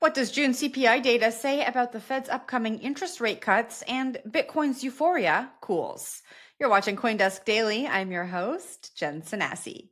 What does June CPI data say about the Fed's upcoming interest rate cuts and Bitcoin's euphoria cools? You're watching CoinDesk Daily. I'm your host, Jen Sanasie.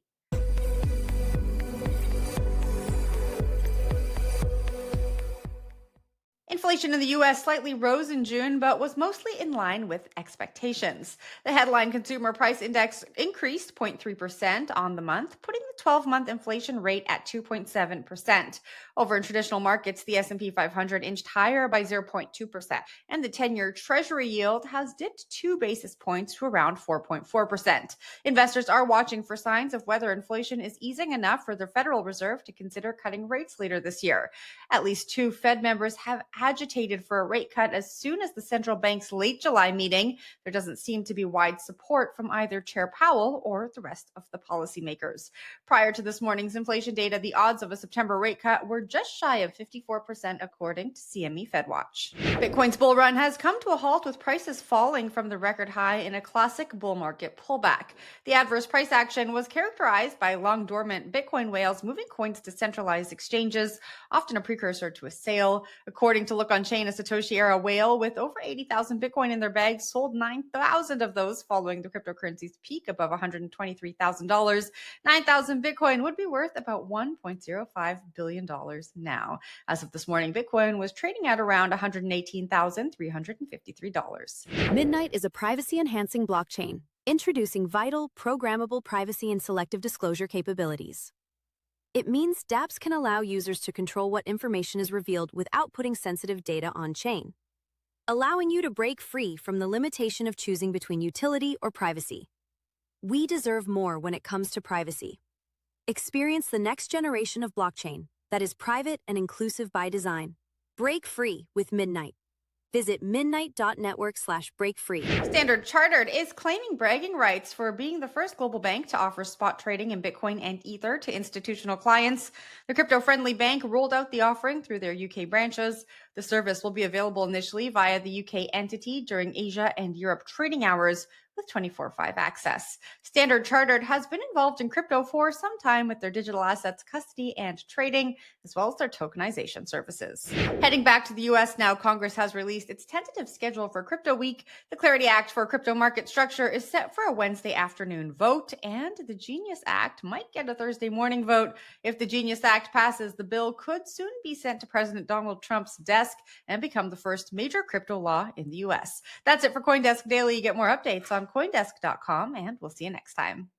Inflation in the U.S. slightly rose in June, but was mostly in line with expectations. The headline consumer price index increased 0.3% on the month, putting the 12-month inflation rate at 2.7%. Over in traditional markets, the S&P 500 inched higher by 0.2%, and the 10-year Treasury yield has dipped 2 basis points to around 4.4%. Investors are watching for signs of whether inflation is easing enough for the Federal Reserve to consider cutting rates later this year. At least 2 Fed members have agitated for a rate cut as soon as the central bank's late July meeting. There doesn't seem to be wide support from either Chair Powell or the rest of the policymakers. Prior to this morning's inflation data, the odds of a September rate cut were just shy of 54%, according to CME FedWatch. Bitcoin's bull run has come to a halt, with prices falling from the record high in a classic bull market pullback. The adverse price action was characterized by long dormant Bitcoin whales moving coins to centralized exchanges, often a precursor to a sale. According to Look on Chain, a Satoshi era whale with over 80,000 Bitcoin in their bag sold 9,000 of those following the cryptocurrency's peak above $123,000. 9,000 Bitcoin would be worth about $1.05 billion now. As of this morning, Bitcoin was trading at around $118,353. Midnight is a privacy-enhancing blockchain, introducing vital, programmable privacy and selective disclosure capabilities. It means DApps can allow users to control what information is revealed without putting sensitive data on-chain, allowing you to break free from the limitation of choosing between utility or privacy. We deserve more when it comes to privacy. Experience the next generation of blockchain that is private and inclusive by design. Break free with Midnight. Visit midnight.network/breakfree. Standard Chartered is claiming bragging rights for being the first global bank to offer spot trading in Bitcoin and Ether to institutional clients. The crypto-friendly bank rolled out the offering through their UK branches. The service will be available initially via the UK entity during Asia and Europe trading hours, with 24/5 access. Standard Chartered has been involved in crypto for some time with their digital assets custody and trading, as well as their tokenization services. Heading back to the U.S. now, Congress has released its tentative schedule for Crypto Week. The Clarity Act for crypto market structure is set for a Wednesday afternoon vote, and the Genius Act might get a Thursday morning vote. If the Genius Act passes, the bill could soon be sent to President Donald Trump's desk and become the first major crypto law in the U.S. That's it for CoinDesk Daily. Get more updates on CoinDesk.com, and we'll see you next time.